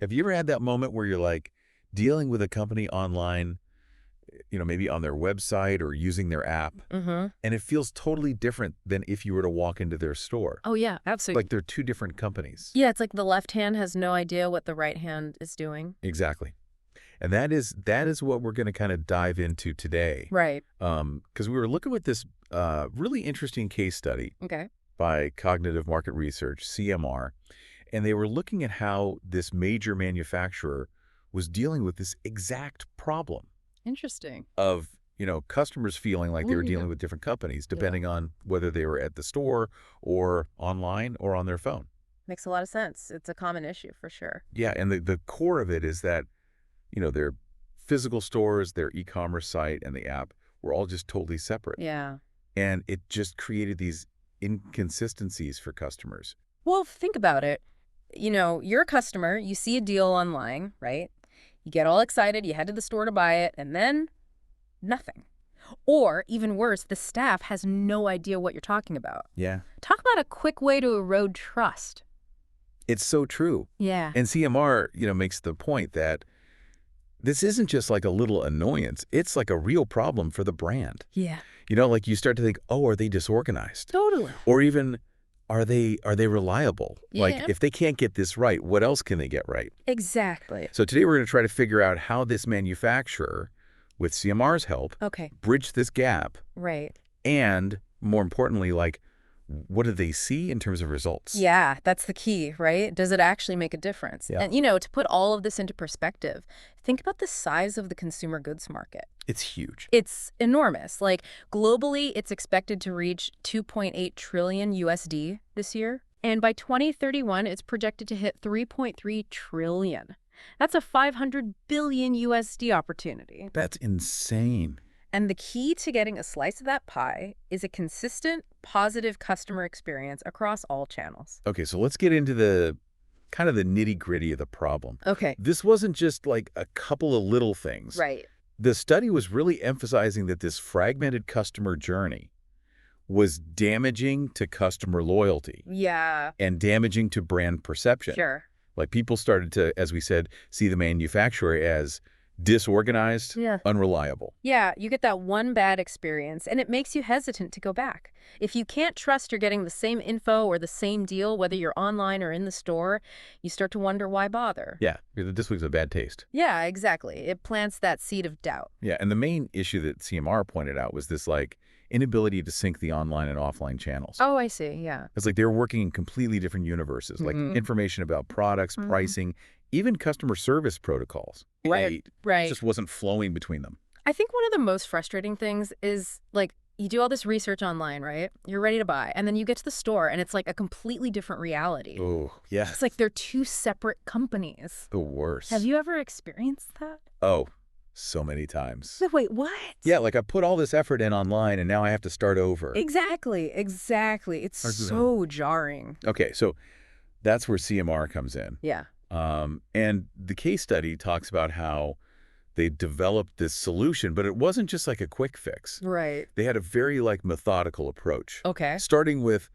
Have you ever had that moment where you're like dealing with a company online, maybe on their website or using their app, Mm-hmm. and it feels totally different than if you were to walk into their store? Oh, yeah, absolutely. Like they're two different companies. Yeah, it's like the left hand has no idea what the right hand is doing. Exactly. And that is what we're going to kind of dive into today. Right. Because we were looking at this really interesting case study Okay. by Cognitive Market Research, CMR, and they were looking at how this major manufacturer was dealing with this exact problem Interesting. of, customers feeling like they Oh, were yeah. dealing with different companies, Yeah. depending on whether they were at the store or online or on their phone. Makes a lot of sense. It's a common issue for sure. Yeah, and the core of it is that, their physical stores, their e-commerce site, and the app were all just totally separate. Yeah. And it just created these inconsistencies for customers. Well, think about it. You're a customer, you see a deal online, right? You get all excited, you head to the store to buy it, and then nothing. Or, even worse, the staff has no idea what you're talking about. Yeah. Talk about a quick way to erode trust. It's so true. Yeah. And CMR, makes the point that this isn't just like a little annoyance. It's like a real problem for the brand. Yeah. Like you start to think, oh, are they disorganized? Totally. Or even, are they reliable? Yeah. Like, if they can't get this right, what else can they get right? Exactly. So today we're going to try to figure out how this manufacturer, with CMR's help, Okay. bridged this gap. Right. And more importantly, like, what do they see in terms of results? Yeah, that's the key, right? Does it actually make a difference? Yeah. And, to put all of this into perspective, think about the size of the consumer goods market. It's huge. It's enormous. Like, globally, it's expected to reach 2.8 trillion USD this year. And by 2031, it's projected to hit 3.3 trillion. That's a 500 billion USD opportunity. That's insane. And the key to getting a slice of that pie is a consistent, positive customer experience across all channels. Okay, so let's get into the kind of the nitty-gritty of the problem. Okay. This wasn't just like a couple of little things. Right. The study was really emphasizing that this fragmented customer journey was damaging to customer loyalty Yeah. and damaging to brand perception. Sure. Like, people started to, as we said, see the manufacturer as disorganized, Yeah. unreliable. Yeah, you get that one bad experience, and it makes you hesitant to go back. If you can't trust you're getting the same info or the same deal, whether you're online or in the store, you start to wonder why bother. Yeah, this was a bad taste. Yeah, exactly. It plants that seed of doubt. Yeah, and the main issue that CMR pointed out was this, like, inability to sync the online and offline channels. Oh, I see. Yeah. It's like they were working in completely different universes, like information about products, pricing, even customer service protocols. Right. It just wasn't flowing between them. I think one of the most frustrating things is, like, you do all this research online, right? You're ready to buy, and then you get to the store, and it's like a completely different reality. Oh, yeah. It's like they're two separate companies. The worst. Have you ever experienced that? Oh, so many times. Wait, what? Yeah, like I put all this effort in online, and now I have to start over. Exactly. It's so jarring. Okay, so that's where CMR comes in. Yeah. And the case study talks about how they developed this solution, but it wasn't just like a quick fix. Right. They had a very methodical approach. Okay. Starting with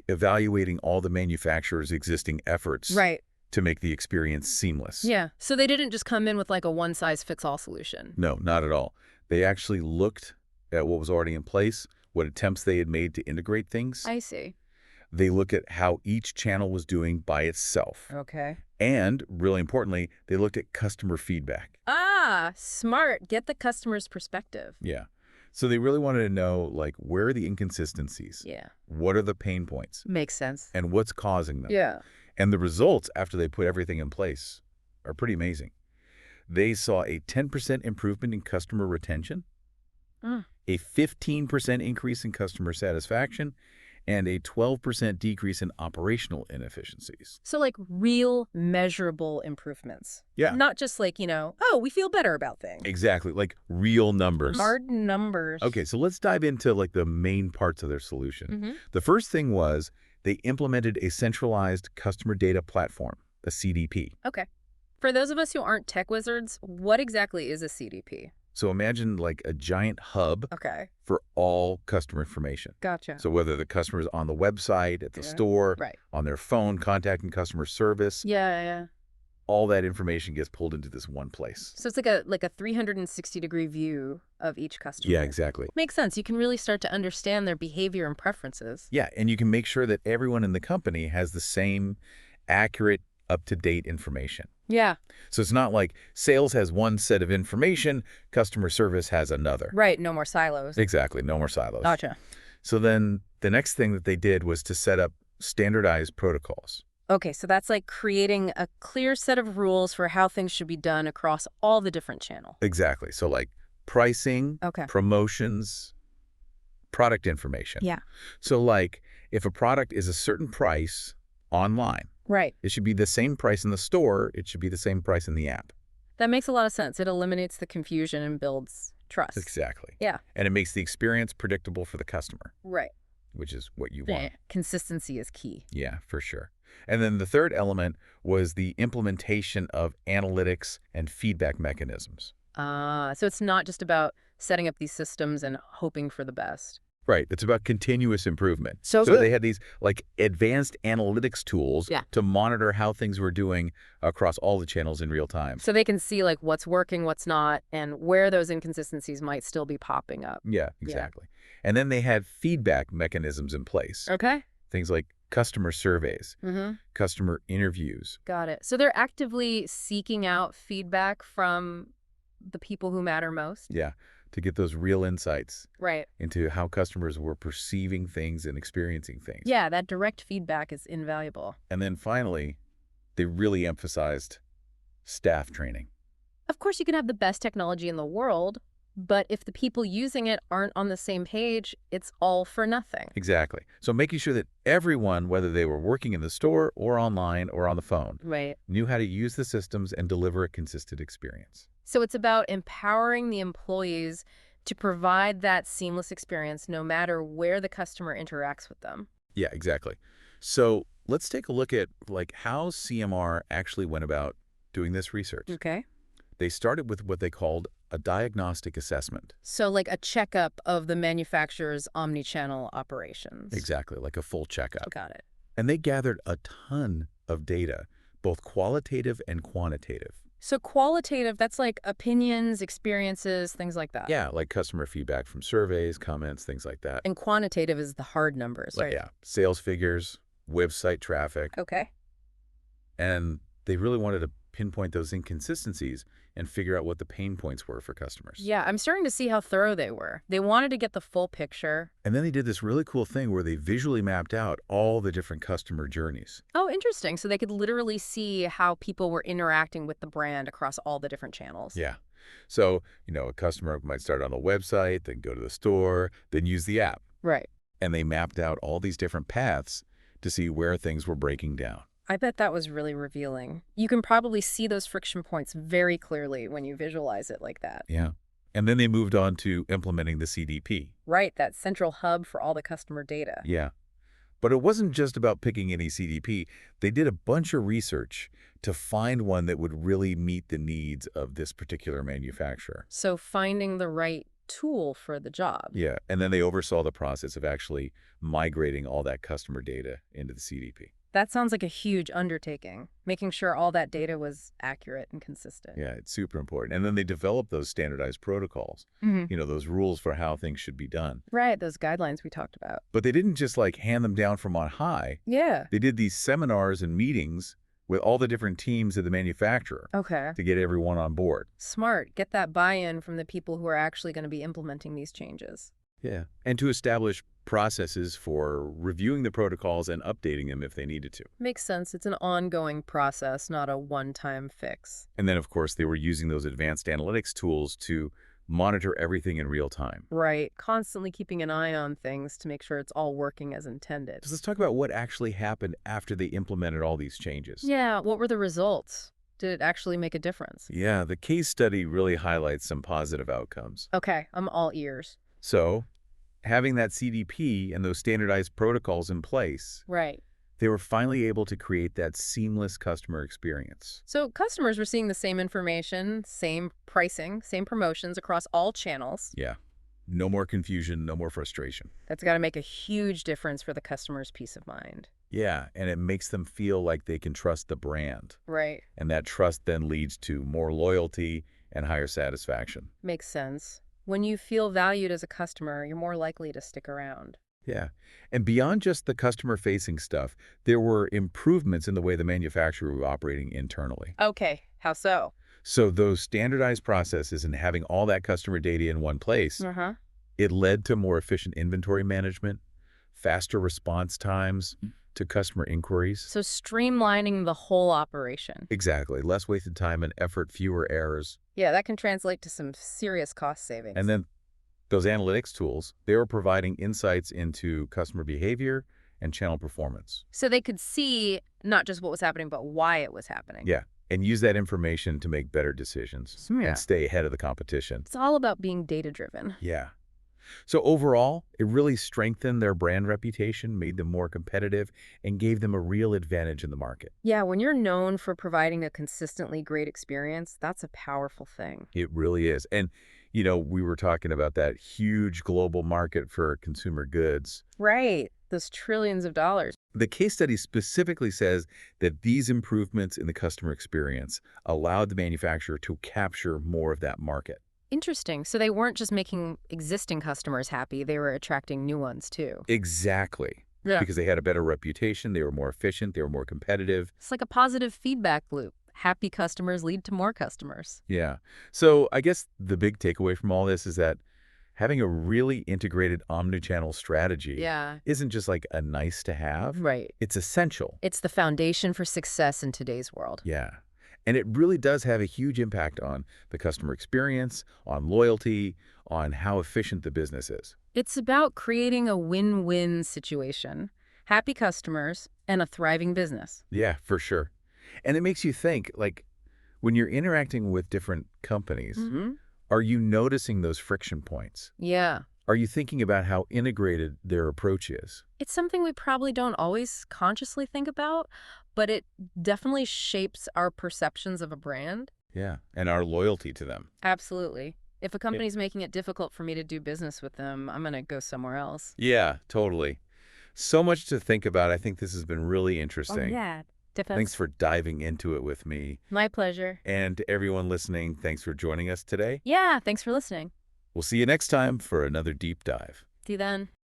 evaluating all the manufacturer's existing efforts Right. to make the experience seamless. Yeah. So they didn't just come in with like a one-size-fits-all solution. No, not at all. They actually looked at what was already in place, what attempts they had made to integrate things. I see. They look at how each channel was doing by itself. Okay. And, really importantly, they looked at customer feedback. Ah, smart. Get the customer's perspective. Yeah. So they really wanted to know, where are the inconsistencies? Yeah. What are the pain points? Makes sense. And what's causing them? Yeah. And the results, after they put everything in place, are pretty amazing. They saw a 10% improvement in customer retention, a 15% increase in customer satisfaction, and a 12% decrease in operational inefficiencies. So real measurable improvements. Yeah. Not just oh, we feel better about things. Exactly, real numbers. Hard numbers. Okay, so let's dive into the main parts of their solution. The first thing was they implemented a centralized customer data platform, a CDP. Okay. For those of us who aren't tech wizards, what exactly is a CDP? So imagine a giant hub Okay. for all customer information. Gotcha. So whether the customer is on the website, at the store, Right. on their phone, contacting customer service, Yeah. all that information gets pulled into this one place. So it's like a 360-degree view of each customer. Yeah, exactly. Makes sense. You can really start to understand their behavior and preferences. Yeah, and you can make sure that everyone in the company has the same accurate, up-to-date information. Yeah. So it's not like sales has one set of information, customer service has another. Right. No more silos. Exactly, no more silos. Gotcha. So then the next thing that they did was to set up standardized protocols. Okay, so that's like creating a clear set of rules for how things should be done across all the different channels. Exactly. So like pricing, Okay. promotions, product information. Yeah. So like if a product is a certain price online, Right. it should be the same price in the store, it should be the same price in the app. That makes a lot of sense. It eliminates the confusion and builds trust. Exactly. Yeah. And it makes the experience predictable for the customer, Right. which is what you want. Consistency is key. Yeah, for sure. And then the third element was the implementation of analytics and feedback mechanisms. So it's not just about setting up these systems and hoping for the best. Right. It's about continuous improvement. So they had these like advanced analytics tools Yeah. to monitor how things were doing across all the channels in real time. So they can see like what's working, what's not, and where those inconsistencies might still be popping up. Yeah, exactly. And then they had feedback mechanisms in place. Okay. Things like customer surveys, Mm-hmm. customer interviews. Got it. So they're actively seeking out feedback from the people who matter most? Yeah, to get those real insights Right. into how customers were perceiving things and experiencing things. Yeah, that direct feedback is invaluable. And then finally, they really emphasized staff training. Of course, you can have the best technology in the world, but if the people using it aren't on the same page, it's all for nothing. Exactly. So making sure that everyone, whether they were working in the store or online or on the phone, Right. knew how to use the systems and deliver a consistent experience. So it's about empowering the employees to provide that seamless experience no matter where the customer interacts with them. Yeah, exactly. So let's take a look at like how CMR actually went about doing this research. Okay. They started with what they called a diagnostic assessment. So like a checkup of the manufacturer's omni-channel operations. Exactly, like a full checkup. Got it. And they gathered a ton of data, both qualitative and quantitative. So qualitative, that's like opinions, experiences, things like that. Yeah, like customer feedback from surveys, comments, things like that. And quantitative is the hard numbers, Like, right? yeah, sales figures, website traffic. Okay. And they really wanted to pinpoint those inconsistencies and figure out what the pain points were for customers. Yeah, I'm starting to see how thorough they were. They wanted to get the full picture. And then they did this really cool thing where they visually mapped out all the different customer journeys. Oh, interesting. So they could literally see how people were interacting with the brand across all the different channels. Yeah. So, a customer might start on the website, then go to the store, then use the app. Right. And they mapped out all these different paths to see where things were breaking down. I bet that was really revealing. You can probably see those friction points very clearly when you visualize it like that. Yeah. And then they moved on to implementing the CDP. Right, that central hub for all the customer data. Yeah. But it wasn't just about picking any CDP. They did a bunch of research to find one that would really meet the needs of this particular manufacturer. So finding the right tool for the job. Yeah. And then they oversaw the process of actually migrating all that customer data into the CDP. That sounds like a huge undertaking, making sure all that data was accurate and consistent. Yeah, it's super important. And then they developed those standardized protocols, those rules for how things should be done. Right, those guidelines we talked about. But they didn't just like hand them down from on high. Yeah. They did these seminars and meetings with all the different teams of the manufacturer Okay. to get everyone on board. Smart. Get that buy-in from the people who are actually going to be implementing these changes. Yeah. And to establish processes for reviewing the protocols and updating them if they needed to. Makes sense. It's an ongoing process, not a one-time fix. And then, of course, they were using those advanced analytics tools to monitor everything in real time. Right. Constantly keeping an eye on things to make sure it's all working as intended. So let's talk about what actually happened after they implemented all these changes. Yeah. What were the results? Did it actually make a difference? Yeah, the case study really highlights some positive outcomes. Okay. I'm all ears. So, having that CDP and those standardized protocols in place, Right. they were finally able to create that seamless customer experience. So customers were seeing the same information, same pricing, same promotions across all channels. Yeah. No more confusion, no more frustration. That's got to make a huge difference for the customer's peace of mind. Yeah, and it makes them feel like they can trust the brand. Right. And that trust then leads to more loyalty and higher satisfaction. Makes sense. When you feel valued as a customer, you're more likely to stick around. Yeah. And beyond just the customer-facing stuff, there were improvements in the way the manufacturer was operating internally. Okay, how so? So those standardized processes and having all that customer data in one place, Uh-huh. it led to more efficient inventory management, faster response times to customer inquiries. So streamlining the whole operation. Exactly. Less wasted time and effort, fewer errors. Yeah, that can translate to some serious cost And savings. then those analytics tools, they were providing insights into customer behavior and channel performance. So they could see not just what was happening, but why it was happening. Yeah. And use that information to make better decisions Yeah. and stay ahead of the competition. It's all about being data-driven. Yeah. So overall, it really strengthened their brand reputation, made them more competitive, and gave them a real advantage in the market. Yeah, when you're known for providing a consistently great experience, that's a powerful thing. It really is. And, we were talking about that huge global market for consumer goods. Right. Those trillions of dollars. The case study specifically says that these improvements in the customer experience allowed the manufacturer to capture more of that market. Interesting. So they weren't just making existing customers happy, they were attracting new ones too. Exactly. Yeah. Because they had a better reputation, they were more efficient, they were more competitive. It's like a positive feedback loop. Happy customers lead to more customers. Yeah. So I guess the big takeaway from all this is that having a really integrated omnichannel strategy Yeah. isn't just like a nice to have. Right. It's essential. It's the foundation for success in today's world. Yeah. And it really does have a huge impact on the customer experience, on loyalty, on how efficient the business is. It's about creating a win-win situation. Happy customers and a thriving business. Yeah, for sure. And it makes you think, like, when you're interacting with different companies, are you noticing those friction points? Yeah. Are you thinking about how integrated their approach is? It's something we probably don't always consciously think about, but it definitely shapes our perceptions of a brand. Yeah, and our loyalty to them. Absolutely. If a company's making it difficult for me to do business with them, I'm going to go somewhere else. Yeah, totally. So much to think about. I think this has been really Oh, interesting. yeah. Thanks for diving into it with me. My pleasure. And to everyone listening, thanks for joining us today. Yeah, thanks for listening. We'll see you next time for another deep dive. See you then.